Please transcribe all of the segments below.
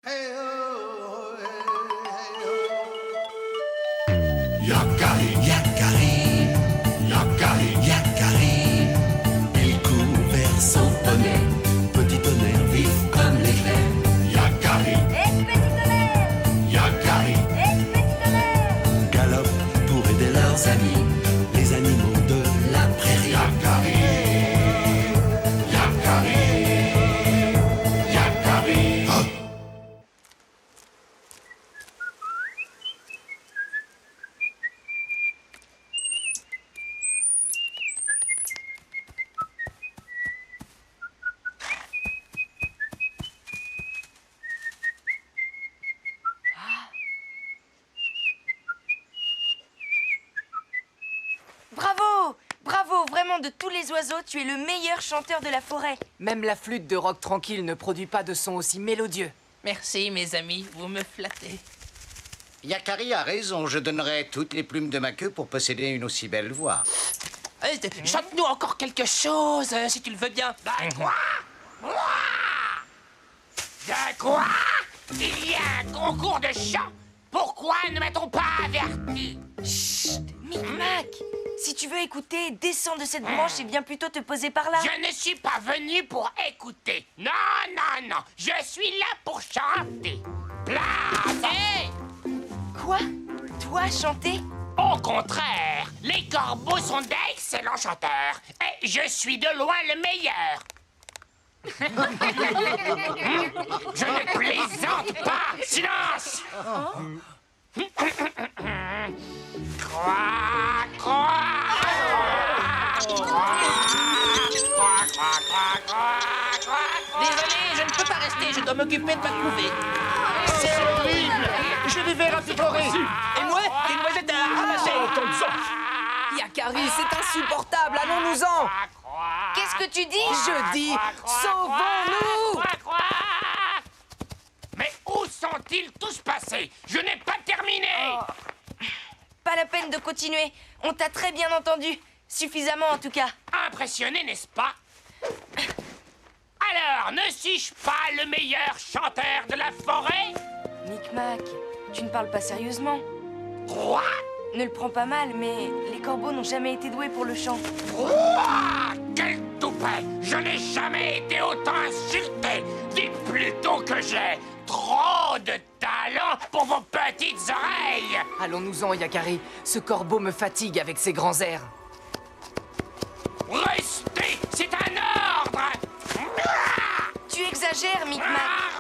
Yakari, Yakari, Yakari, Yakari. Il court vers son poney, petit tonnerre vif comme l'éclair. Yakari, Petit tonnerre, Yakari, petit tonnerre. galope pour aider leurs amis, les animaux de la prairie. Yakari, Yakari, Yakari. Oh. Bravo! Bravo! Vraiment, de tous les oiseaux, tu es le meilleur chanteur de la forêt. Même la flûte de rock tranquille ne produit pas de son aussi mélodieux. Merci, mes amis, vous me flattez. Yakari a raison, je donnerais toutes les plumes de ma queue pour posséder une aussi belle voix. Chante-nous encore quelque chose, si tu le veux bien. Quoi? De quoi? Il y a un concours de chant. Pourquoi ne m'a-t-on pas averti? Chut! Micmac! Si tu veux écouter, descends de cette branche et viens plutôt te poser par là. Je ne suis pas venu pour écouter. Non, non, non. Je suis là pour chanter. Placé! Quoi? Toi chanter? Au contraire, les corbeaux sont d'excellents chanteurs. Et je suis de loin le meilleur. Je ne plaisante pas. Silence! Croix, croix, Désolé, je ne peux pas rester, je dois m'occuper de ma couvée. C'est horrible! Je les verrai pleurer! Et moi, des noisettes à ramasser. Yakari, c'est insupportable, allons-nous-en! Qu'est-ce que tu dis? Je dis, sauvons-nous! Mais où sont-ils tous passés? Je n'ai pas terminé! Pas la peine de continuer. On t'a très bien entendu. Suffisamment en tout cas. Impressionné, n'est-ce pas? Alors, ne suis-je pas le meilleur chanteur de la forêt? Micmac, tu ne parles pas sérieusement. Quoi? Ne le prends pas mal, mais les corbeaux n'ont jamais été doués pour le chant. Quoi? Quel toupet! Je n'ai jamais été autant insulté! Dites plutôt que j'ai trop de talent pour vos petites oreilles! Allons-nous-en, Yakari. Ce corbeau me fatigue avec ses grands airs. Restez! C'est un ordre! Tu exagères, Micmac.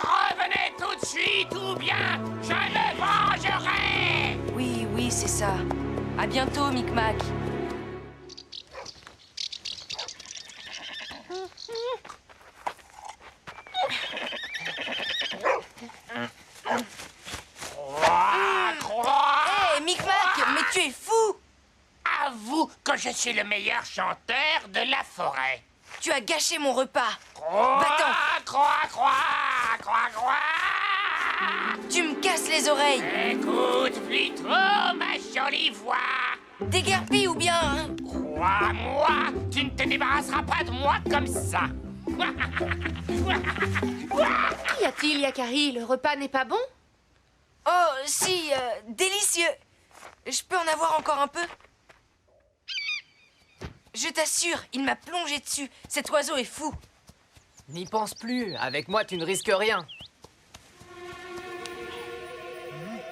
Revenez tout de suite ou bien je me vengerai! Oui, oui, c'est ça. À bientôt, Micmac. Hé, Micmac, mais tu es fou! Avoue que je suis le meilleur chanteur de la forêt. Tu as gâché mon repas. Croix, Va-t'en. croix, croix, croix, croix. Tu me casses les oreilles. Écoute plutôt ma jolie voix. Déguerpis ou bien, hein? Crois-moi, tu ne te débarrasseras pas de moi comme ça. Qu'y a-t-il, Yakari? Le repas n'est pas bon? Oh, si, délicieux. Je peux en avoir encore un peu? Je t'assure, il m'a plongé dessus. Cet oiseau est fou. N'y pense plus, avec moi tu ne risques rien.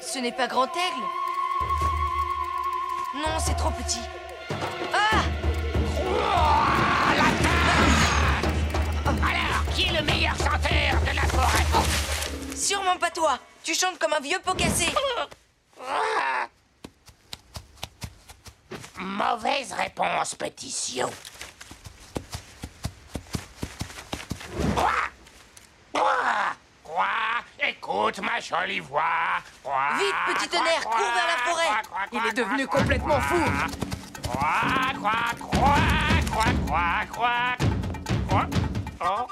Ce n'est pas Grand Aigle? Non, c'est trop petit. Ah! Alors, qui est le meilleur chanteur de la forêt? Sûrement pas toi. Tu chantes comme un vieux pot cassé. Mauvaise réponse, petit Sio. Quoi? Écoute ma jolie voix. Quoi? Vite, petit tonnerre, cours vers la forêt. Il est devenu complètement fou. Quoi? Quoi? Oh.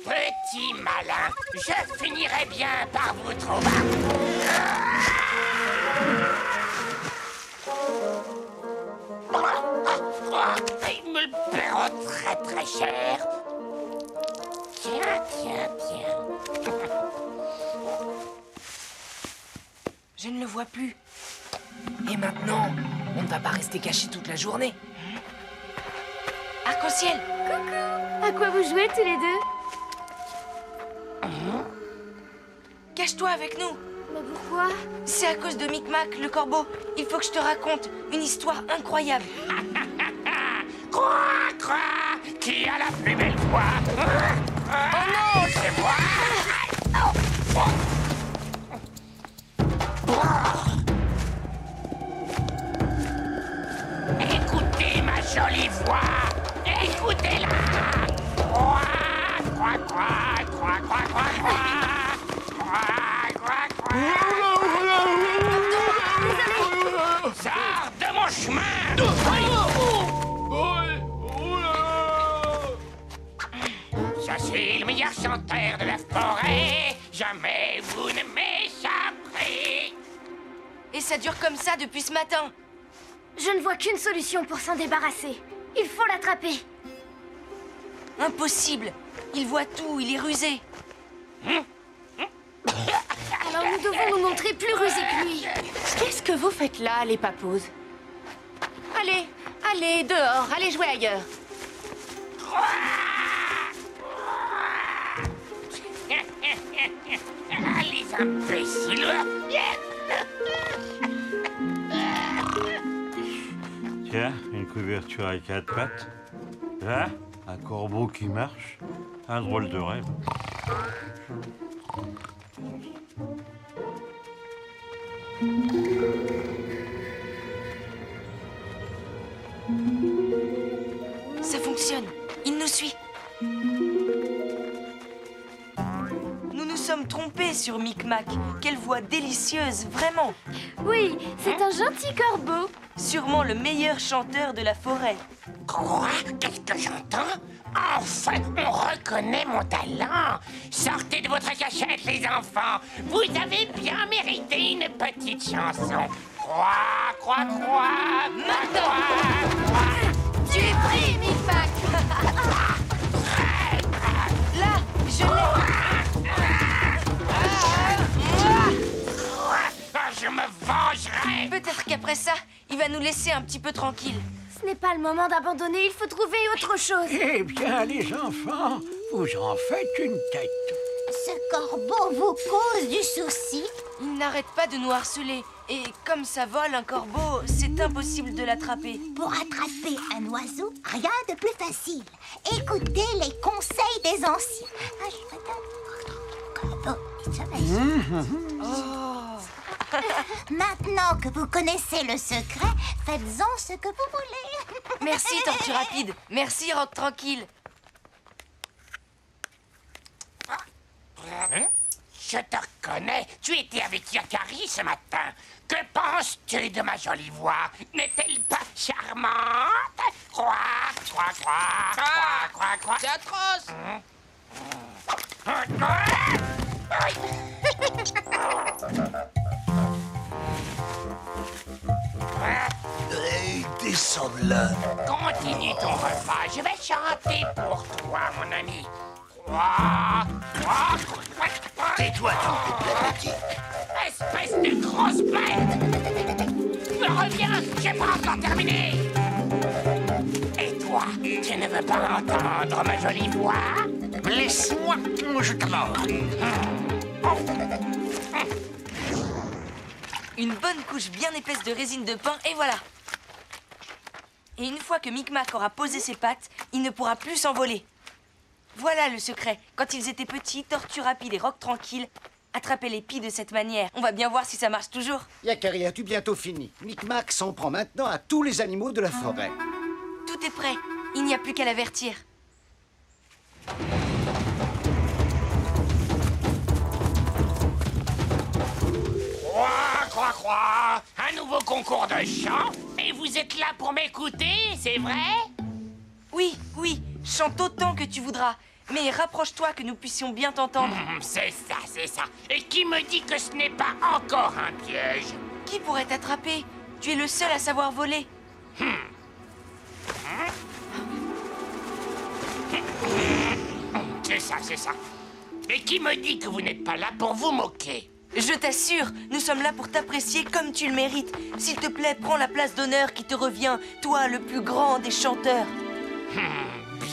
Petit malin, je finirai bien par vous trouver. très cher. Tiens, tiens, tiens. Je ne le vois plus. Et maintenant, on ne va pas rester caché toute la journée. Arc-en-ciel! À quoi vous jouez tous les deux? Cache-toi avec nous! Mais pourquoi? C'est à cause de Micmac, le corbeau. Il faut que je te raconte une histoire incroyable. Quoi, quoi? Qui a la plus belle voix? Oh non, c'est moi! Écoutez ma jolie voix! Écoutez-la! Quoi, quoi, quoi, quoi, quoi, quoi, quoi, quoi, quoi, quoi. Sors de mon chemin! Je suis le meilleur chanteur de la forêt. Jamais vous ne m'échapperez. Et ça dure comme ça depuis ce matin. Je ne vois qu'une solution pour s'en débarrasser. Il faut l'attraper. Impossible. Il voit tout, il est rusé. Alors nous devons nous montrer plus rusés que lui. Qu'est-ce que vous faites là, les papous? Allez, allez, dehors, allez jouer ailleurs. Ah, les imbéciles. Tiens, une couverture à 4 pattes. Là, un corbeau qui marche. Un drôle de rêve. Ça fonctionne. Il nous suit. Nous nous sommes trompés sur Micmac. Quelle voix délicieuse, vraiment. Oui, c'est un gentil corbeau. Sûrement le meilleur chanteur de la forêt. Quoi? Qu'est-ce que j'entends? Enfin, on reconnaît mon talent. Sortez de votre cachette, les enfants. Vous avez bien mérité une petite chanson. Croix, croix, croix, Maintenant. croix. Tu es pris, Micmac. Là, je l'ai. Je me vengerai. Peut-être qu'après ça, il va nous laisser un petit peu tranquille. Ce n'est pas le moment d'abandonner, il faut trouver autre chose. Eh bien, les enfants, vous en faites une tête. Ce corbeau vous cause du souci? Il n'arrête pas de nous harceler. Et comme ça vole un corbeau, c'est impossible de l'attraper. Pour attraper un oiseau, rien de plus facile. Écoutez les conseils des anciens. Ah, je m'attends. Corbeau, il sommeille. Maintenant que vous connaissez le secret, faites-en ce que vous voulez. Merci, Tortue Rapide. Merci, Rock Tranquille. Je te reconnais. Tu étais avec Yakari ce matin. Que penses-tu de ma jolie voix? N'est-elle pas charmante? Croix, croix, croix, croix, croix, croix. C'est atroce. Hey, descends de là. Continue ton repas. Je vais chanter pour toi, mon ami. Croix, croix, croix, croix. Tais-toi, ton plat petit. Espèce de grosse bête! Reviens, j'ai pas encore terminé! Et toi, tu ne veux pas entendre ma jolie voix? Laisse-moi, je te mords. Une bonne couche bien épaisse de résine de pain, et voilà. Et une fois que Micmac aura posé ses pattes, il ne pourra plus s'envoler. Voilà le secret. Quand ils étaient petits, Tortue Rapide et Rock Tranquille attrapaient les pies de cette manière. On va bien voir si ça marche toujours. Yakari, as-tu bientôt fini? Micmac s'en prend maintenant à tous les animaux de la forêt. Tout est prêt. Il n'y a plus qu'à l'avertir. Croix, croix, croix! Un nouveau concours de chant? Et vous êtes là pour m'écouter, c'est vrai? Oui, oui, chante autant que tu voudras. Mais rapproche-toi que nous puissions bien t'entendre. C'est ça, c'est ça. Et qui me dit que ce n'est pas encore un piège? Qui pourrait t'attraper? Tu es le seul à savoir voler. c'est ça, c'est ça. Mais qui me dit que vous n'êtes pas là pour vous moquer? Je t'assure, nous sommes là pour t'apprécier comme tu le mérites. S'il te plaît, prends la place d'honneur qui te revient, toi, le plus grand des chanteurs.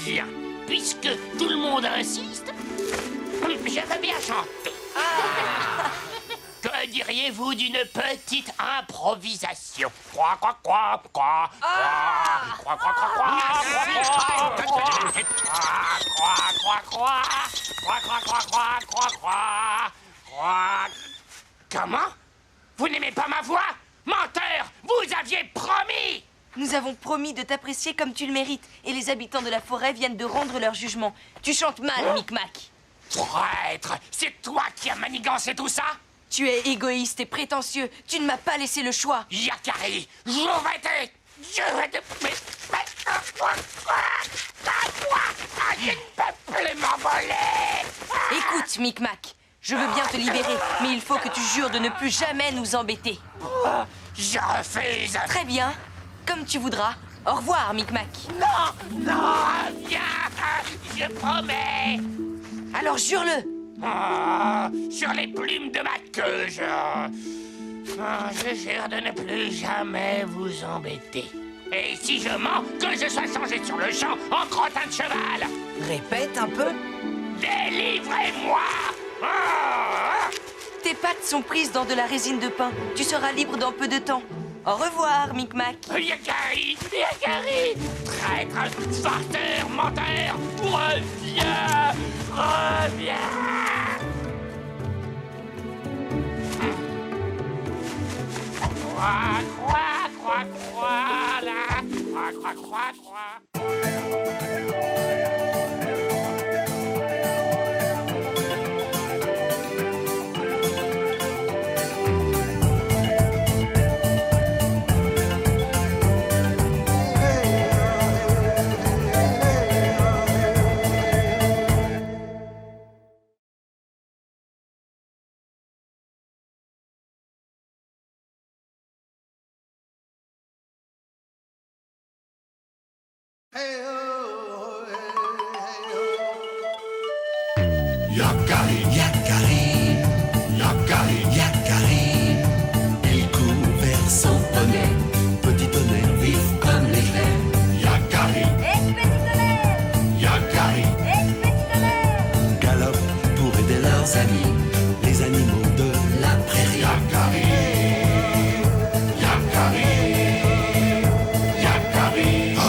Bien. Puisque tout le monde insiste, je veux bien chanter. Que diriez-vous d'une petite improvisation? Quoi, quoi, quoi, quoi, quoi, quoi, quoi, quoi. Comment? Vous n'aimez pas ma voix? Menteur! Vous aviez promis! Nous avons promis de t'apprécier comme tu le mérites, et les habitants de la forêt viennent de rendre leur jugement. Tu chantes mal, Micmac. Traître! C'est toi qui as manigancé tout ça? Tu es égoïste et prétentieux. Tu ne m'as pas laissé le choix. Yakari, je vais te... Je ne peux plus m'envoler! Écoute, Micmac, je veux bien te libérer, mais il faut que tu jures de ne plus jamais nous embêter. Je refuse! Très bien, comme tu voudras. Au revoir, Micmac. Non, non, viens! Je promets! Alors jure-le! Sur les plumes de ma queue, je jure de ne plus jamais vous embêter. Et si je mens, que je sois changé sur le champ en crottin de cheval. Répète un peu. Délivrez-moi! Tes pattes sont prises dans de la résine de pin. Tu seras libre dans peu de temps. Au revoir, Micmac. Yakari! Yakari! Traître, farceur, menteur! Reviens! Reviens! Croix, là! Croix. Yakari, Yakari, Yakari, Yakari. Il court vers son poney, petit tonnerre vif comme l'éclair. Yakari, Petit tonnerre! Yakari, Petit tonnerre! galope pour aider leurs amis, les animaux de la prairie. Yakari, Yakari, Yakari. Oh.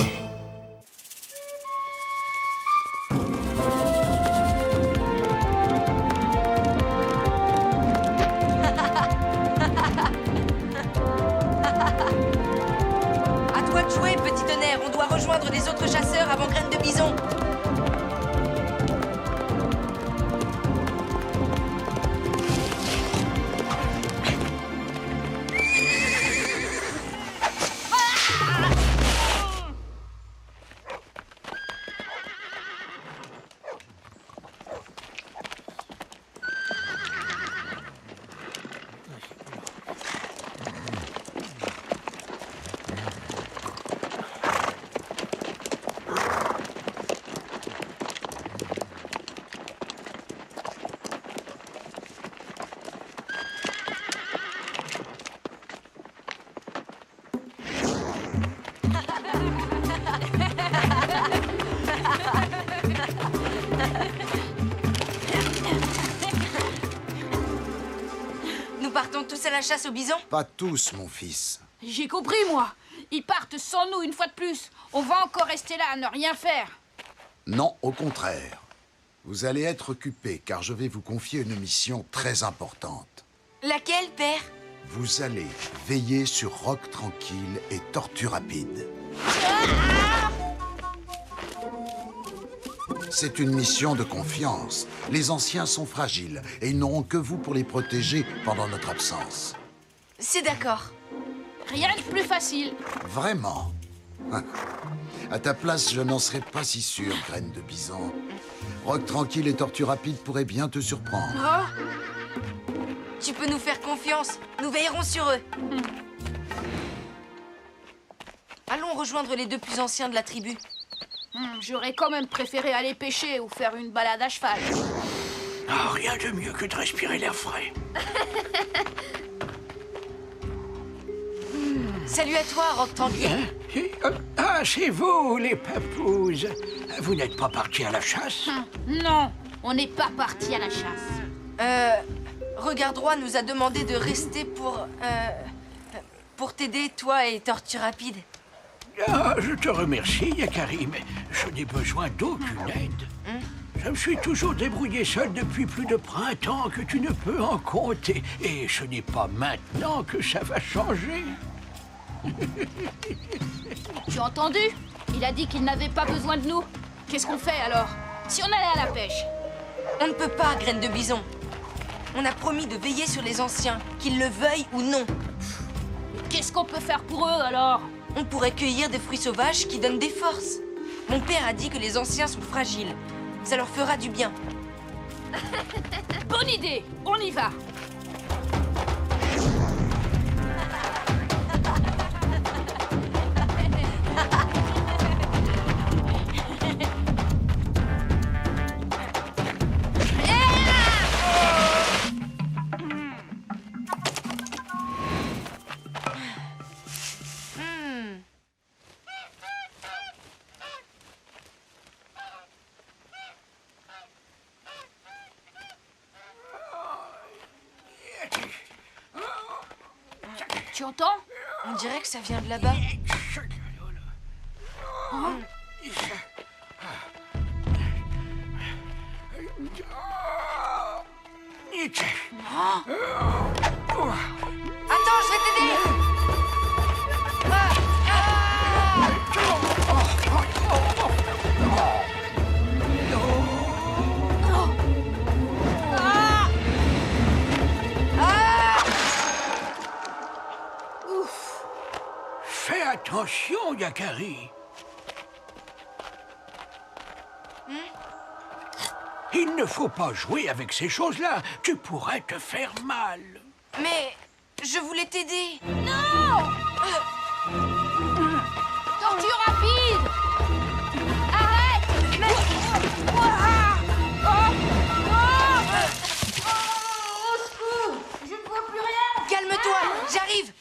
À toi de jouer, petit tonnerre. On doit rejoindre les autres chasseurs avant Graine de Bison. Nous partons tous à la chasse au bison? Pas tous, mon fils. J'ai compris, moi. Ils partent sans nous une fois de plus. On va encore rester là à ne rien faire. Non, au contraire. Vous allez être occupé, car je vais vous confier une mission très importante. Laquelle, père? Vous allez veiller sur Roc Tranquille et Tortue Rapide. C'est une mission de confiance. Les anciens sont fragiles et ils n'auront que vous pour les protéger pendant notre absence. C'est d'accord. Rien de plus facile. Vraiment? À ta place, je n'en serais pas si sûr, Graine de Bison. Roc Tranquille et Tortue Rapide pourraient bien te surprendre. Oh, tu peux nous faire confiance. Nous veillerons sur eux. Allons rejoindre les deux plus anciens de la tribu. J'aurais quand même préféré aller pêcher ou faire une balade à cheval. Ah, rien de mieux que de respirer l'air frais. Salut à toi, Rock Tranquille. Ah, c'est vous, les papouses. Vous n'êtes pas partis à la chasse? Non, on n'est pas parti à la chasse. Regard Droit nous a demandé de rester pour t'aider, toi et Tortue Rapide. Ah, je te remercie, Yakari, mais je n'ai besoin d'aucune aide. Je me suis toujours débrouillé seul depuis plus de printemps que tu ne peux en compter. Et ce n'est pas maintenant que ça va changer. Tu as entendu? Il a dit qu'il n'avait pas besoin de nous. Qu'est-ce qu'on fait alors? Si on allait à la pêche? On ne peut pas, Graine de Bison. On a promis de veiller sur les anciens, qu'ils le veuillent ou non. Qu'est-ce qu'on peut faire pour eux alors? On pourrait cueillir des fruits sauvages qui donnent des forces. Mon père a dit que les anciens sont fragiles. Ça leur fera du bien. Bonne idée, on y va. Tu entends? On dirait que ça vient de là-bas. Attends, je vais t'aider. Fais attention, Yakari. Il ne faut pas jouer avec ces choses-là. Tu pourrais te faire mal. Mais je voulais t'aider. Non! Tortue Rapide! Arrête! Au secours! Je ne vois plus rien! Calme-toi, j'arrive.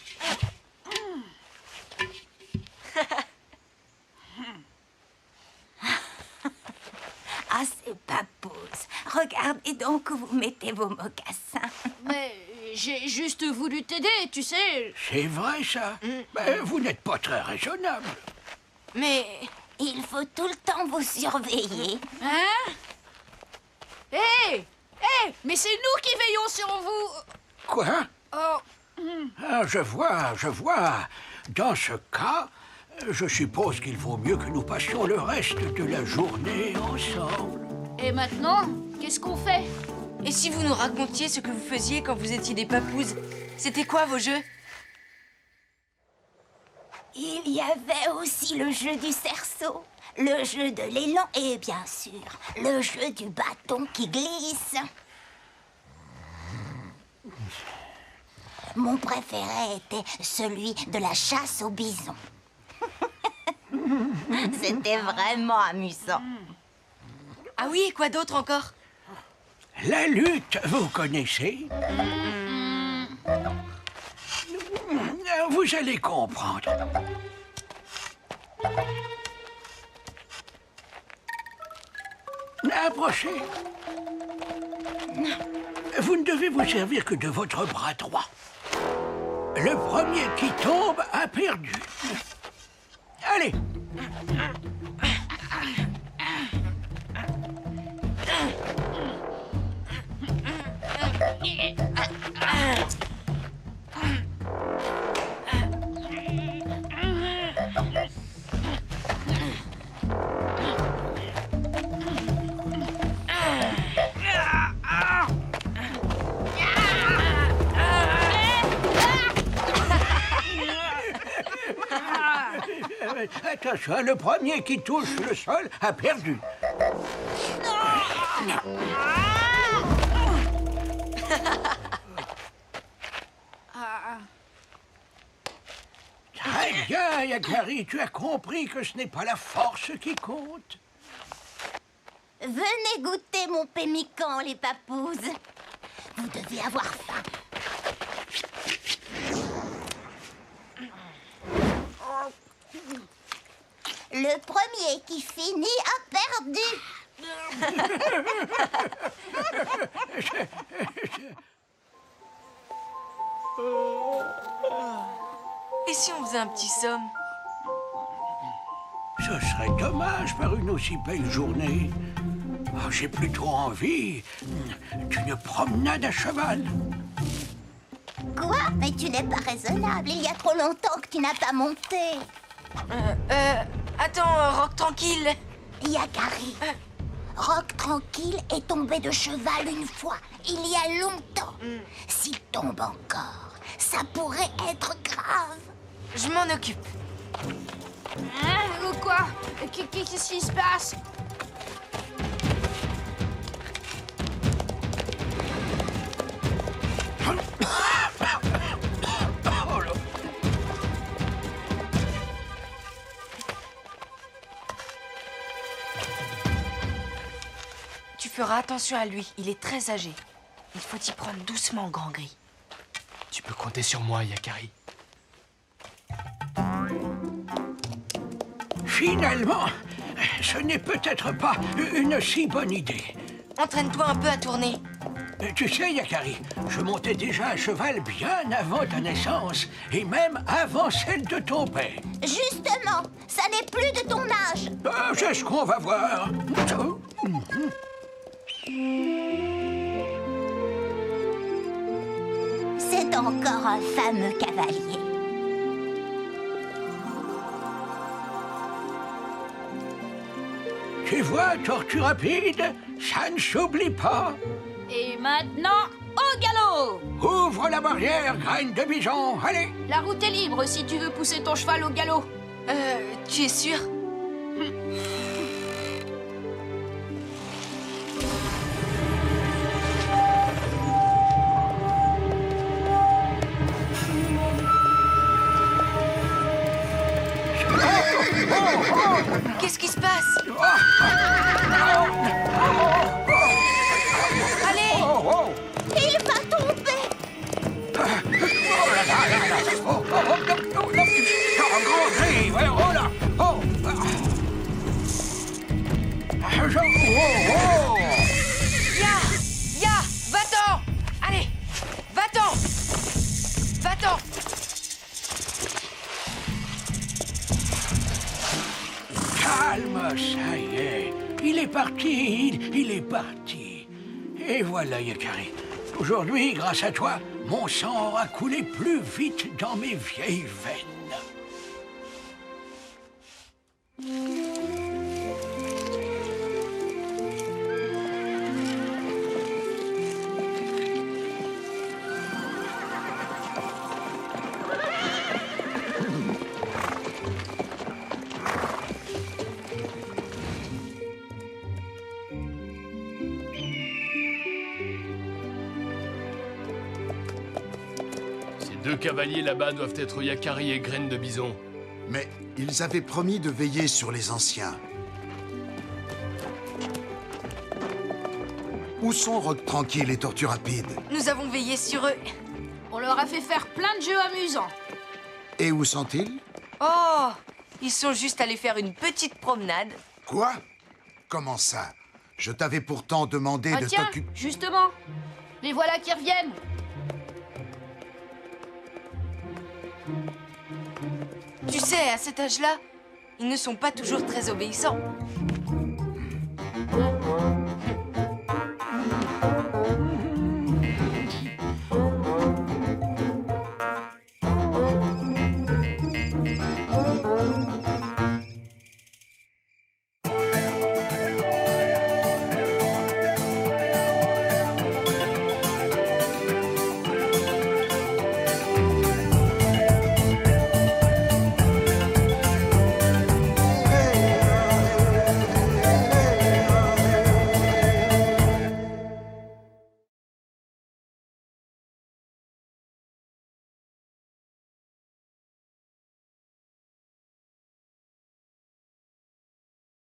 Ah, c'est Papouze. Regardez donc où vous mettez vos mocassins. Mais j'ai juste voulu t'aider, tu sais. C'est vrai, ça. Mais vous n'êtes pas très raisonnable. Mais il faut tout le temps vous surveiller. Hein? Hé! Hé! Mais c'est nous qui veillons sur vous. Quoi? Oh. Ah, je vois. Dans ce cas, je suppose qu'il vaut mieux que nous passions le reste de la journée ensemble. Et maintenant, qu'est-ce qu'on fait? Et si vous nous racontiez ce que vous faisiez quand vous étiez des papouses? C'était quoi vos jeux? Il y avait aussi le jeu du cerceau, le jeu de l'élan et bien sûr, le jeu du bâton qui glisse. Mon préféré était celui de la chasse au bison. C'était vraiment amusant. Ah oui, et quoi d'autre encore? La lutte, vous connaissez? Vous allez comprendre. Approchez. Vous ne devez vous servir que de votre bras droit. Le premier qui tombe a perdu. Allez. Attention, le premier qui touche le sol a perdu. Très bien, Enfin, Yakari, tu as compris que ce n'est pas la force qui compte. Venez goûter mon pémican, les papouses. Vous devez avoir faim. Le premier qui finit a perdu. Et si on faisait un petit somme? Ce serait dommage par une aussi belle journée. Oh, j'ai plutôt envie d'une promenade à cheval. Quoi? Mais tu n'es pas raisonnable. Il y a trop longtemps que tu n'as pas monté. Attends, Rock tranquille. Yakari. Rock tranquille est tombé de cheval une fois, il y a longtemps. S'il tombe encore, ça pourrait être grave. Je m'en occupe. Hein? Ou quoi? Qu'est-ce qui se passe? Tu feras attention à lui, il est très âgé. Il faut y prendre doucement, Grand Gris. Tu peux compter sur moi, Yakari. Finalement, ce n'est peut-être pas une si bonne idée. Entraîne-toi un peu à tourner. Tu sais, Yakari, je montais déjà à cheval bien avant ta naissance, et même avant celle de ton père. Justement, ça n'est plus de ton âge. C'est ce qu'on va voir. C'est encore un fameux cavalier. Tu vois, tortue rapide, ça ne s'oublie pas. Et maintenant, au galop! Ouvre la barrière, graine de bison, allez. La route est libre si tu veux pousser ton cheval au galop. Tu es sûr? Qu'est-ce qui se passe? Allez! Il va tomber! Ya! Va-t'en! Allez! Va-t'en! Va-t'en! Calme, ça y est. Il est parti, il est parti. Et voilà, Yakari. Aujourd'hui, grâce à toi, mon sang aura coulé plus vite dans mes vieilles veines. Deux cavaliers là-bas doivent être Yakari et Graine de Bison. Mais ils avaient promis de veiller sur les anciens. Où sont Rock Tranquille et Tortue Rapide? Nous avons veillé sur eux. On leur a fait faire plein de jeux amusants. Et où sont-ils? Oh! Ils sont juste allés faire une petite promenade. Quoi? Comment ça? Je t'avais pourtant demandé de Tiens, t'occuper... justement. Les voilà qui reviennent. Tu sais, à cet âge-là, ils ne sont pas toujours très obéissants.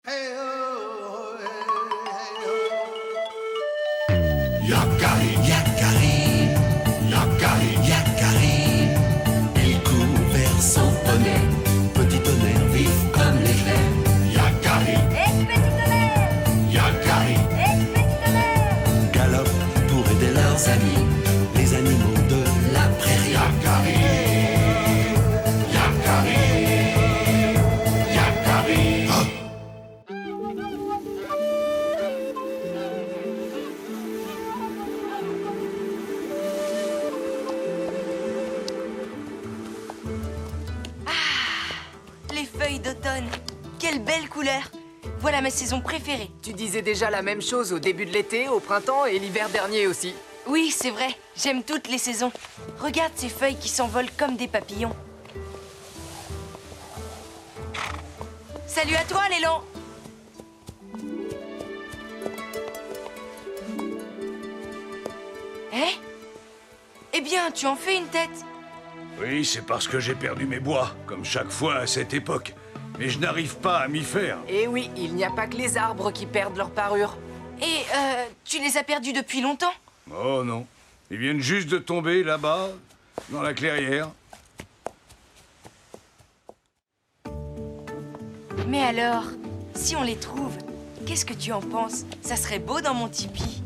Yakari, Yakari, Yakari, Yakari. Il court vers son poney. Petit tonnerre vif comme l'éclair. Yakari, Petit tonnerre! Yakari. Petit tonnerre! Galope pour aider leurs amis, les animaux de la prairie. Yakari, Yakari, Yakari. Oh. Les feuilles d'automne. Quelle belle couleur. Voilà ma saison préférée. Tu disais déjà la même chose au début de l'été, au printemps et l'hiver dernier aussi. Oui, c'est vrai. J'aime toutes les saisons. Regarde ces feuilles qui s'envolent comme des papillons. Salut à toi, l'élan. Eh bien, tu en fais une tête. Oui, c'est parce que j'ai perdu mes bois, comme chaque fois à cette époque. Mais je n'arrive pas à m'y faire. Et oui, il n'y a pas que les arbres qui perdent leur parure. Et, tu les as perdus depuis longtemps? Oh non, ils viennent juste de tomber là-bas, dans la clairière. Mais alors, si on les trouve, qu'est-ce que tu en penses? Ça serait beau dans mon tipi.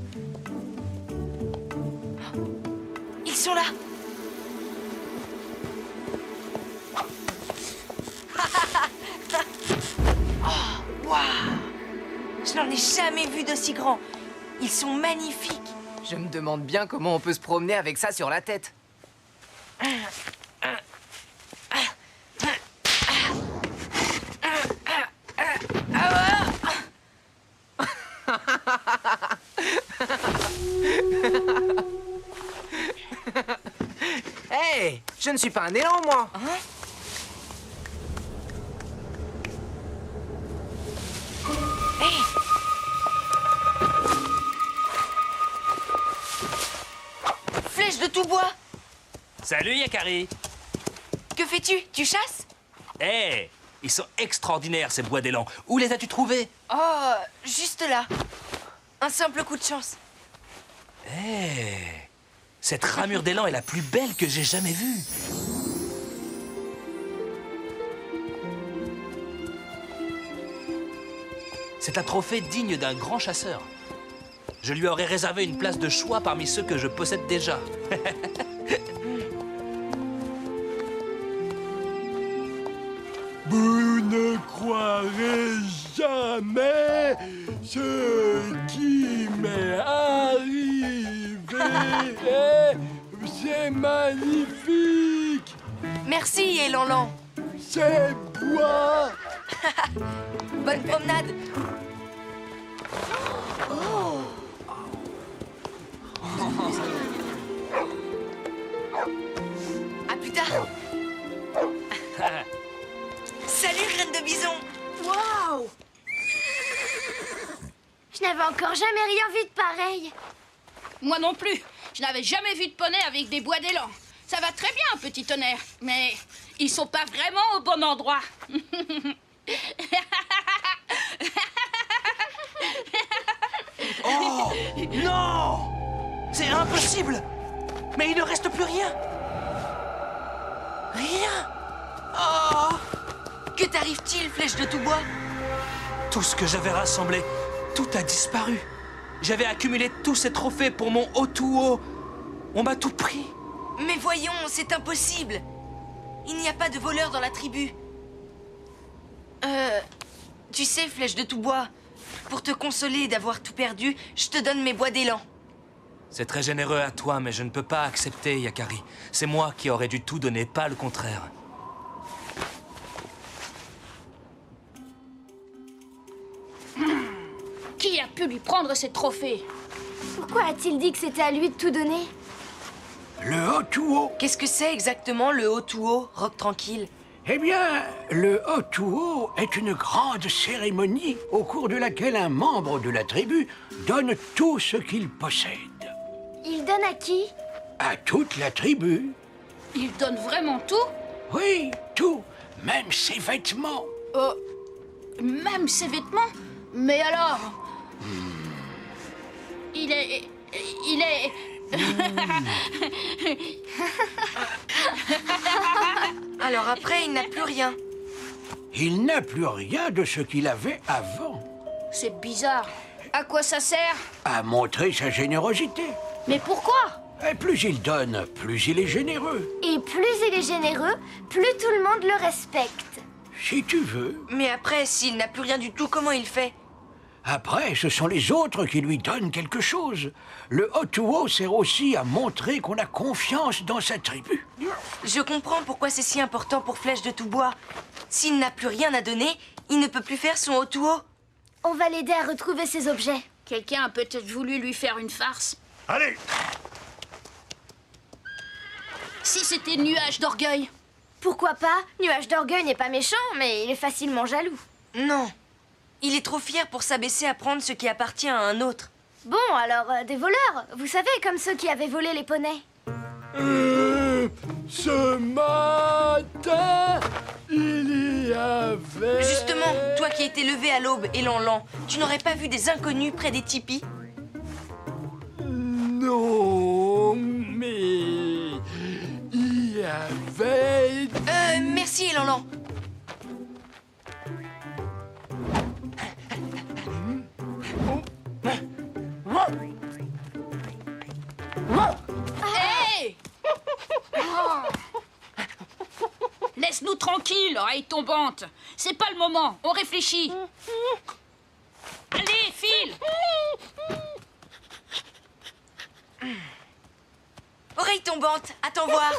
Ils sont là. Oh, waouh! Je n'en ai jamais vu d'aussi grands. Ils sont magnifiques. Je me demande bien comment on peut se promener avec ça sur la tête. Hey, je ne suis pas un élan, moi. Hey! Flèche de tout bois. Salut Yakari. Que fais-tu? Tu chasses? Hé, ils sont extraordinaires ces bois d'élan. Où les as-tu trouvés? Oh, juste là. Un simple coup de chance. Hé, cette ramure d'élan est la plus belle que j'ai jamais vue. C'est un trophée digne d'un grand chasseur. Je lui aurais réservé une place de choix parmi ceux que je possède déjà. Vous ne croirez jamais ce qui m'est arrivé. C'est magnifique. Merci, Élanlan. Ces bois. Bonne promenade. À plus tard. Salut, reine de bison. Waouh! Je n'avais encore jamais rien vu de pareil. Moi non plus. Je n'avais jamais vu de poney avec des bois d'élan. Ça va très bien, petit tonnerre. Mais ils sont pas vraiment au bon endroit. Oh non! C'est impossible! Mais il ne reste plus rien! Rien! Oh! Que t'arrive-t-il, flèche de tout bois? Tout ce que j'avais rassemblé, tout a disparu. J'avais accumulé tous ces trophées pour mon haut tout haut. On m'a tout pris. Mais voyons, c'est impossible. Il n'y a pas de voleur dans la tribu. Tu sais, flèche de tout bois, pour te consoler d'avoir tout perdu, je te donne mes bois d'élan. C'est très généreux à toi, mais je ne peux pas accepter, Yakari. C'est moi qui aurais dû tout donner, pas le contraire. Qui a pu lui prendre ces trophées? Pourquoi a-t-il dit que c'était à lui de tout donner? Le haut tout haut. Qu'est-ce que c'est exactement, le haut tout haut, Roc tranquille? Eh bien, le haut tout haut est une grande cérémonie au cours de laquelle un membre de la tribu donne tout ce qu'il possède. Il donne à qui? À toute la tribu. Il donne vraiment tout? Oui, tout, même ses vêtements. Même ses vêtements? Mais alors? Il est... Alors après, il n'a plus rien. Il n'a plus rien de ce qu'il avait avant. C'est bizarre. À quoi ça sert? À montrer sa générosité. Mais pourquoi? Et plus il donne, plus il est généreux. Et plus il est généreux, plus tout le monde le respecte. Si tu veux. Mais après, s'il n'a plus rien du tout, comment il fait? Après, ce sont les autres qui lui donnent quelque chose. Le Otuo sert aussi à montrer qu'on a confiance dans sa tribu. Je comprends pourquoi c'est si important pour Flèche de Tout-Bois. S'il n'a plus rien à donner, il ne peut plus faire son Otuo. On va l'aider à retrouver ses objets. Quelqu'un a peut-être voulu lui faire une farce. Allez! Si c'était Nuage d'Orgueil? Pourquoi pas? Nuage d'Orgueil n'est pas méchant, mais il est facilement jaloux. Non. Il est trop fier pour s'abaisser à prendre ce qui appartient à un autre. Bon, alors, des voleurs. Vous savez, comme ceux qui avaient volé les poneys. Ce matin, il y avait... Justement, toi qui étais levé à l'aube et Lanlan, tu n'aurais pas vu des inconnus près des tipis? Non, mais... il y avait... Merci, Lanlan. Hey! Laisse-nous tranquilles, oreille tombante. C'est pas le moment, on réfléchit. Allez, file! Oreille tombante, attends voir.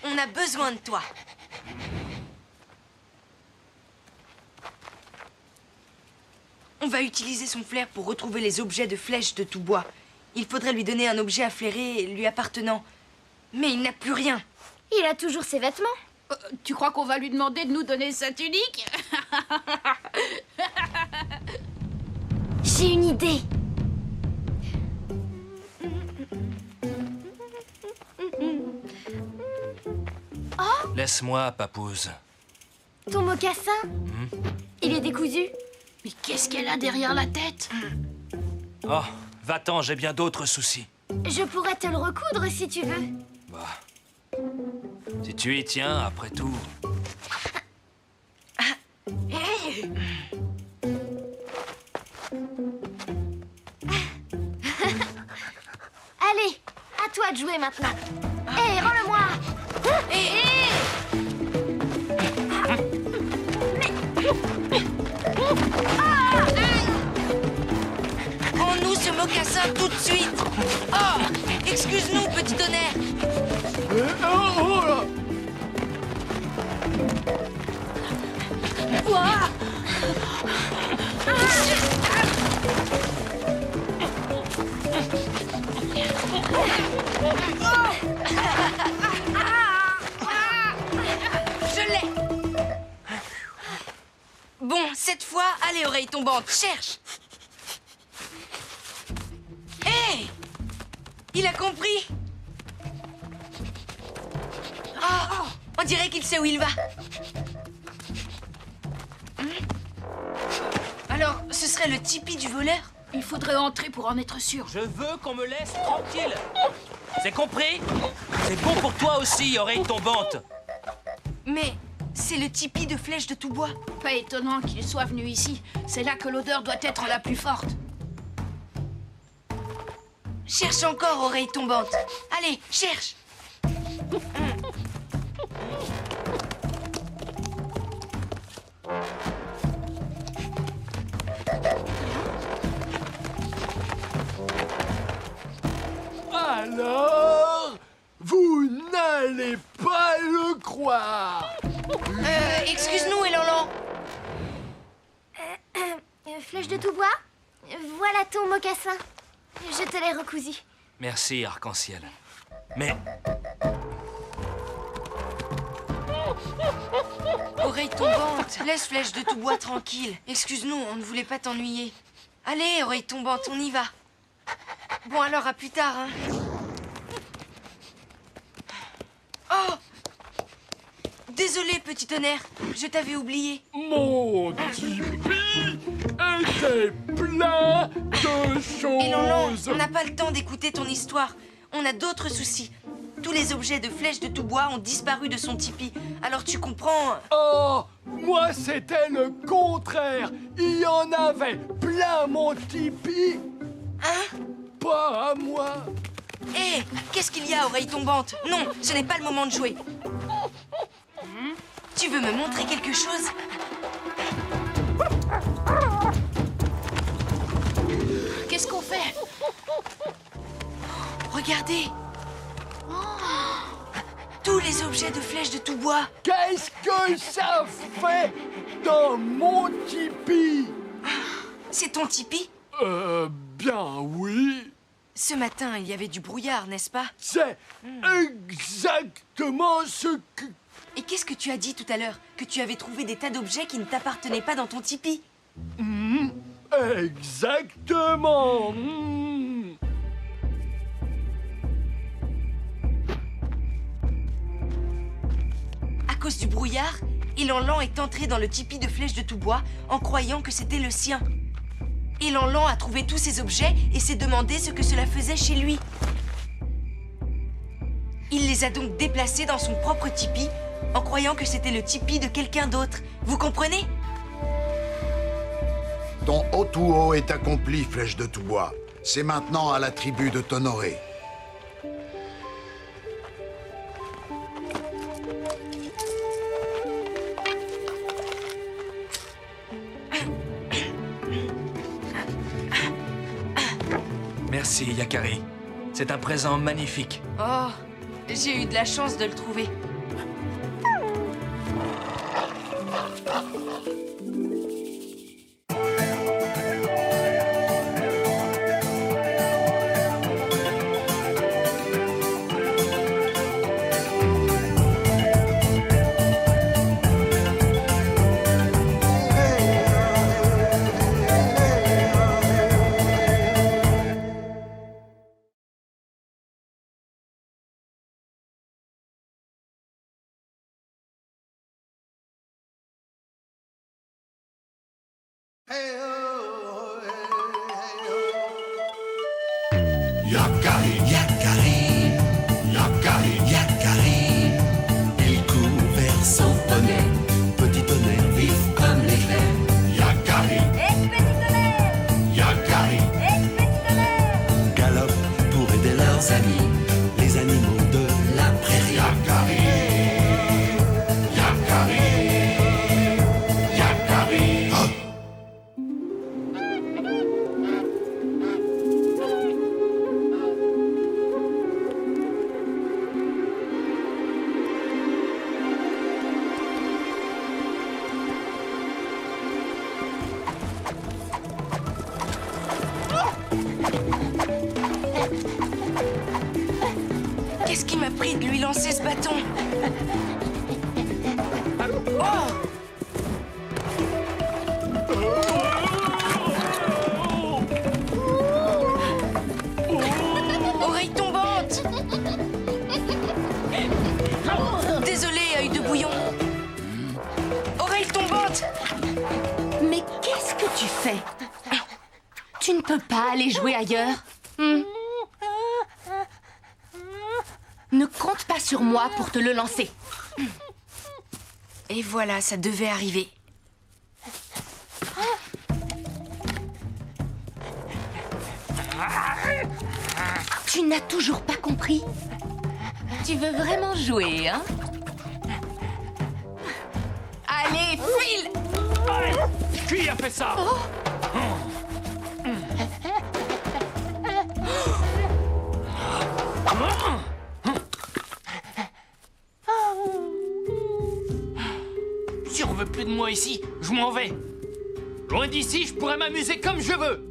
On a besoin de toi. On va utiliser son flair pour retrouver les objets de Flèche de Tout-Bois. Il faudrait lui donner un objet à flairer lui appartenant. Mais il n'a plus rien. Il a toujours ses vêtements. Tu crois qu'on va lui demander de nous donner sa tunique? J'ai une idée. Oh, Laisse-moi, Papouze. ton mocassin. Il est décousu. Mais qu'est-ce qu'elle a derrière la tête? Oh, va-t'en, j'ai bien d'autres soucis. Je pourrais te le recoudre si tu veux. Bah, si tu y tiens, après tout. Hey. Allez, à toi de jouer maintenant. Hé, rends-le-moi. Rends-nous ce mocassin tout de suite. Oh, excuse-nous, petit tonnerre. Je l'ai. Bon, cette fois, allez, oreille tombante, cherche. Hé! Il a compris. Oh, on dirait qu'il sait où il va. Alors, ce serait le tipi du voleur? Il faudrait entrer pour en être sûr. Je veux qu'on me laisse tranquille. C'est compris? C'est bon pour toi aussi, oreille tombante. Mais c'est le tipi de Flèche de Tout-Bois. Pas étonnant qu'il soit venu ici. C'est là que l'odeur doit être la plus forte. Cherche encore, oreille tombante. Allez, cherche. Alors, vous n'allez pas le croire. Excuse-nous, Elanlan. Flèche de Tout-Bois, voilà ton mocassin. Je te l'ai recousu. Merci, Arc-en-Ciel. Mais Oreille tombante, laisse Flèche de Tout-Bois tranquille. Excuse-nous, on ne voulait pas t'ennuyer. Allez, oreille tombante, on y va. Bon, alors, à plus tard, hein. Oh! Désolé, petit tonnerre, je t'avais oublié. Mon tipi était plein de choses. Et Lanlan, on n'a pas le temps d'écouter ton histoire. On a d'autres soucis. Tous les objets de flèches de tout bois ont disparu de son tipi. Alors tu comprends... Oh, moi c'était le contraire. Il y en avait plein mon tipi. Hein? Pas à moi. Hé, qu'est-ce qu'il y a, oreille tombante? Non, ce n'est pas le moment de jouer. Tu veux me montrer quelque chose? Qu'est-ce qu'on fait? Regardez. Tous les objets de flèches de tout bois. Qu'est-ce que ça fait dans mon tipi? C'est ton tipi? Bien oui. Ce matin, il y avait du brouillard, n'est-ce pas? C'est exactement ce que... Et qu'est-ce que tu as dit tout à l'heure? Que tu avais trouvé des tas d'objets qui ne t'appartenaient pas dans ton tipi? Exactement. À cause du brouillard, Lanlan est entré dans le tipi de flèches de tout bois en croyant que c'était le sien. Lanlan a trouvé tous ces objets et s'est demandé ce que cela faisait chez lui. Il les a donc déplacés dans son propre tipi en croyant que c'était le tipi de quelqu'un d'autre. Vous comprenez? Ton Otuo est accompli, flèche de tout bois. C'est maintenant à la tribu de t'honorer. Merci, Yakari. C'est un présent magnifique. Oh, j'ai eu de la chance de le trouver. Yakari, Yakari, Yakari, Yakari. Il court vers son poney. Petit tonnerre vif comme l'éclair. Yakari, petit tonnerre. Yakari, petit tonnerre. Galope pour aider leurs amis, les animaux de la prairie. Yakari, Yakari, Yakari. Oh. Qu'est-ce qui m'a pris de lui lancer ce bâton? Oh! Oreille tombante! Désolé, œil de bouillon. Oreille tombante! Mais qu'est-ce que tu fais? Tu ne peux pas aller jouer ailleurs? Ne compte pas sur moi pour te le lancer. Et voilà, ça devait arriver. Tu n'as toujours pas compris? Tu veux vraiment jouer, hein? Allez, file! Qui a fait ça? Si on veut plus de moi ici, je m'en vais. Loin d'ici, je pourrais m'amuser comme je veux.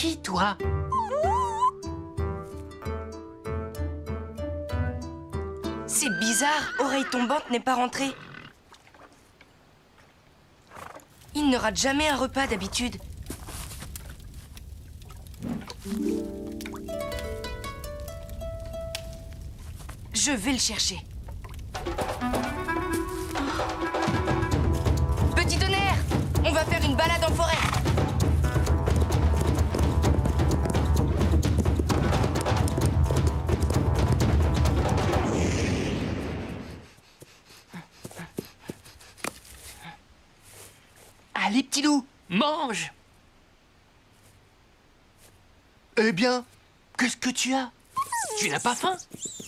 qui, toi? C'est bizarre, Oreille Tombante n'est pas rentré. Il ne rate jamais un repas d'habitude. Je vais le chercher. Petit tonnerre, on va faire une balade en forêt. Allez, petit loup, mange! Eh bien, qu'est-ce que tu as? Tu n'as pas faim?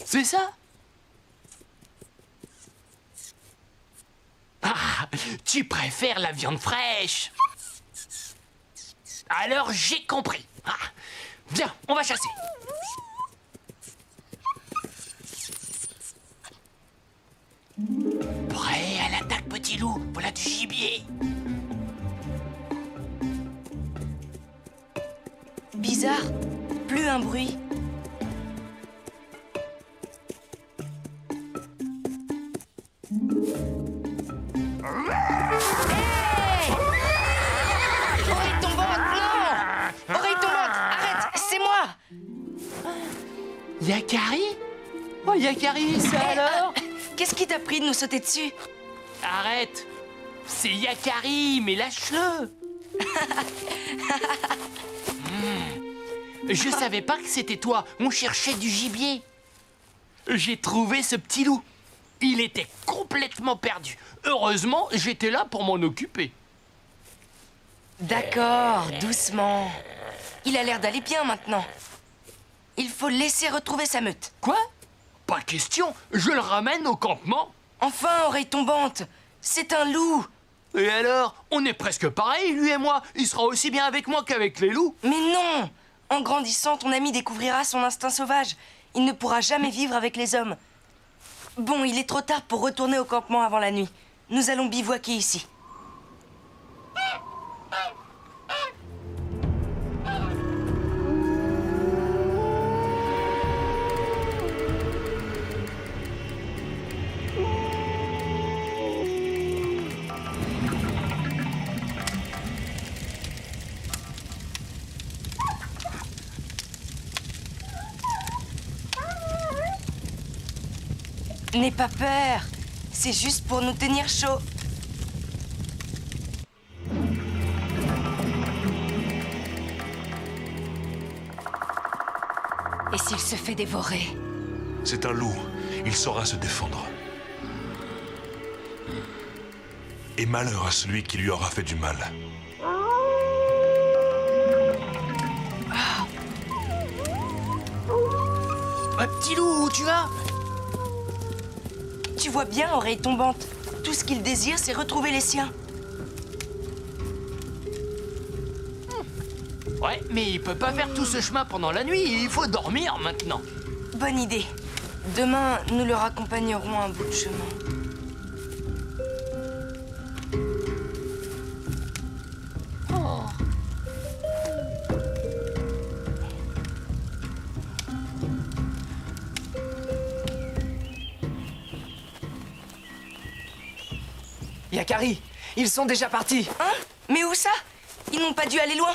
C'est ça? Ah, tu préfères la viande fraîche? Alors j'ai compris. Ah, viens, on va chasser. Prêt à l'attaque, petit loup. Voilà du gibier. Bizarre, plus un bruit. Hey! Oreille Tombante, non! Oreille Tombante, arrête, c'est moi! Yakari? Oh, Yakari, ça alors? Qu'est-ce qui t'a pris de nous sauter dessus? Arrête! C'est Yakari, mais lâche-le! Je savais pas que c'était toi. On cherchait du gibier. J'ai trouvé ce petit loup. Il était complètement perdu. Heureusement, j'étais là pour m'en occuper. D'accord, doucement. Il a l'air d'aller bien maintenant. Il faut le laisser retrouver sa meute. Quoi? Pas question. Je le ramène au campement. Enfin, Oreille Tombante, c'est un loup. Et alors? On est presque pareil, lui et moi. Il sera aussi bien avec moi qu'avec les loups. Mais non! En grandissant, ton ami découvrira son instinct sauvage. Il ne pourra jamais vivre avec les hommes. Bon, il est trop tard pour retourner au campement avant la nuit. Nous allons bivouaquer ici. N'aie pas peur, c'est juste pour nous tenir chaud. Et s'il se fait dévorer? C'est un loup, il saura se défendre. Et malheur à celui qui lui aura fait du mal. Petit loup, où tu vas? Tu vois bien, Oreille Tombante. Tout ce qu'il désire, c'est retrouver les siens. Ouais, mais il peut pas faire tout ce chemin pendant la nuit. Il faut dormir maintenant. Bonne idée. Demain, nous le raccompagnerons un bout de chemin. Yakari, ils sont déjà partis. Hein? Mais où ça? Ils n'ont pas dû aller loin.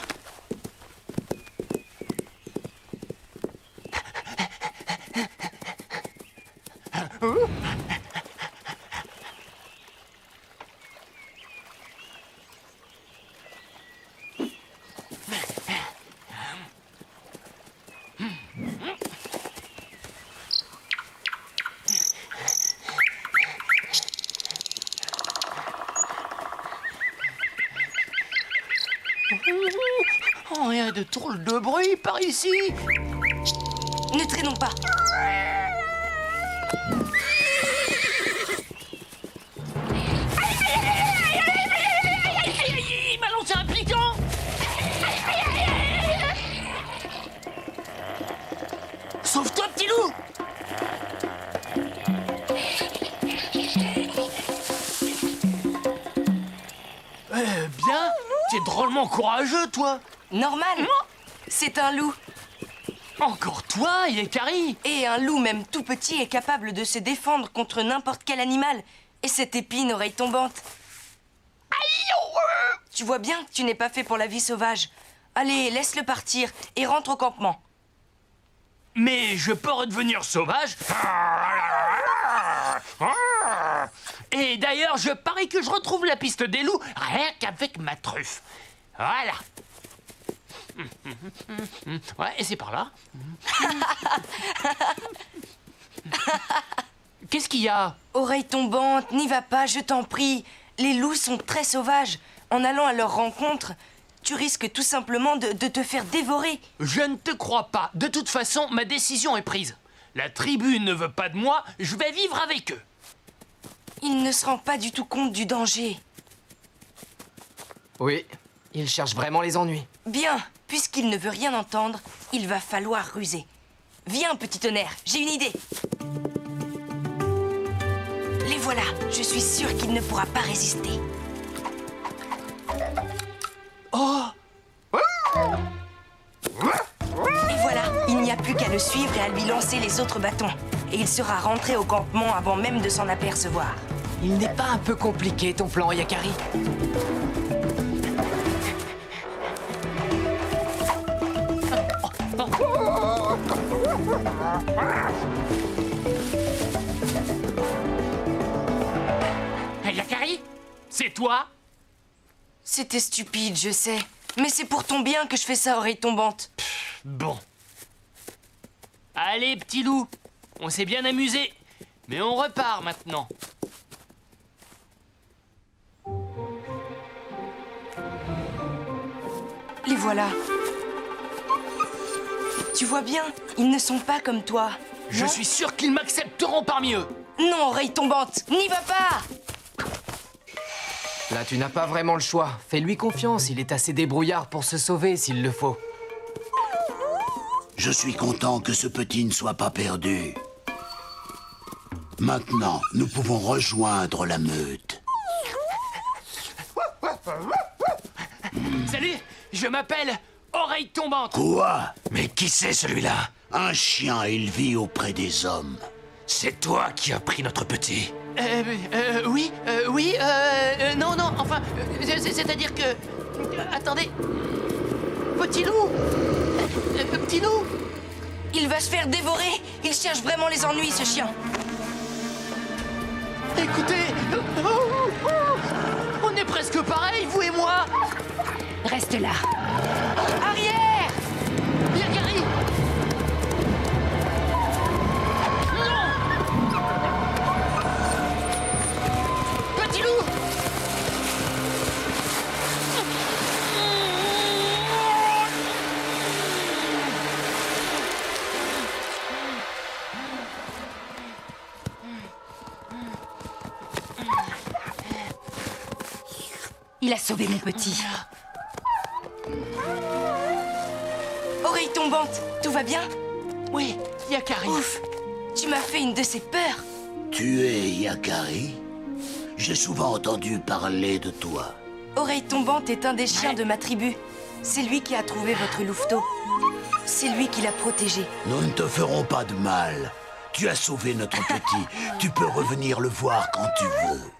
Oh, rien de drôle de bruit par ici. Ne traînons pas. Il m'a lancé un piquant. Sauve-toi, petit loup. Bien, t'es drôlement courageux, toi. Normal. C'est un loup. Encore toi, Yakari? Et un loup, même tout petit, est capable de se défendre contre n'importe quel animal. Et cette épine, oreille tombante. Tu vois bien que tu n'es pas fait pour la vie sauvage. Allez, laisse-le partir et rentre au campement. Mais je peux redevenir sauvage? Et d'ailleurs, je parie que je retrouve la piste des loups rien qu'avec ma truffe. Voilà. Ouais, et c'est par là. Qu'est-ce qu'il y a? Oreille tombante, n'y va pas, je t'en prie. Les loups sont très sauvages. En allant à leur rencontre, tu risques tout simplement de te faire dévorer. Je ne te crois pas. De toute façon, ma décision est prise. La tribu ne veut pas de moi, je vais vivre avec eux. Il ne se rend pas du tout compte du danger. Oui, il cherche vraiment les ennuis. Bien, puisqu'il ne veut rien entendre, il va falloir ruser. Viens, petit tonnerre, j'ai une idée. Les voilà, je suis sûre qu'il ne pourra pas résister. Oh! Et voilà, il n'y a plus qu'à le suivre et à lui lancer les autres bâtons. Et il sera rentré au campement avant même de s'en apercevoir. Il n'est pas un peu compliqué, ton plan, Yakari? Yakari? C'est toi? C'était stupide, je sais. Mais c'est pour ton bien que je fais ça, oreille tombante. Bon. Allez, petit loup, on s'est bien amusé, mais on repart maintenant. Les voilà. Tu vois bien, ils ne sont pas comme toi. Je suis sûr qu'ils m'accepteront parmi eux. Non, oreille tombante, n'y va pas! Là, tu n'as pas vraiment le choix. Fais-lui confiance, il est assez débrouillard pour se sauver s'il le faut. Je suis content que ce petit ne soit pas perdu. Maintenant, nous pouvons rejoindre la meute. Salut, je m'appelle Oreille Tombante. Quoi? Mais qui c'est celui-là? Un chien, il vit auprès des hommes. C'est toi qui as pris notre petit. Oui, non, enfin, c'est-à-dire que... attendez... Petit loup! Petit loup! Il va se faire dévorer! Il cherche vraiment les ennuis, ce chien! Écoutez... on est presque pareils, vous et moi! Reste là. Arrière! Yakari! Petit loup! Il a sauvé mon petit. Oreille tombante, tout va bien? Oui, Yakari. Ouf! Tu m'as fait une de ces peurs! Tu es Yakari? J'ai souvent entendu parler de toi. Oreille tombante est un des chiens de ma tribu. C'est lui qui a trouvé votre louveteau. C'est lui qui l'a protégé. Nous ne te ferons pas de mal. Tu as sauvé notre petit. Tu peux revenir le voir quand tu veux.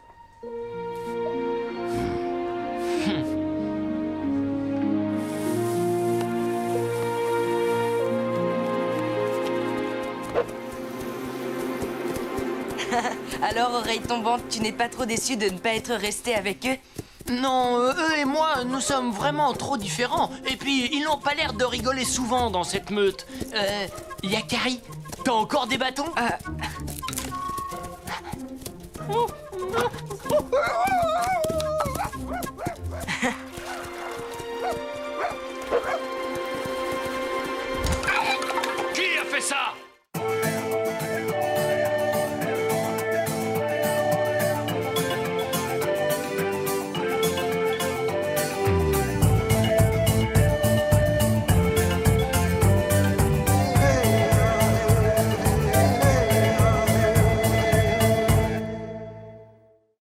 Alors, oreille tombante, tu n'es pas trop déçu de ne pas être resté avec eux? Non, eux et moi, nous sommes vraiment trop différents. Et puis, ils n'ont pas l'air de rigoler souvent dans cette meute. Yakari, t'as encore des bâtons?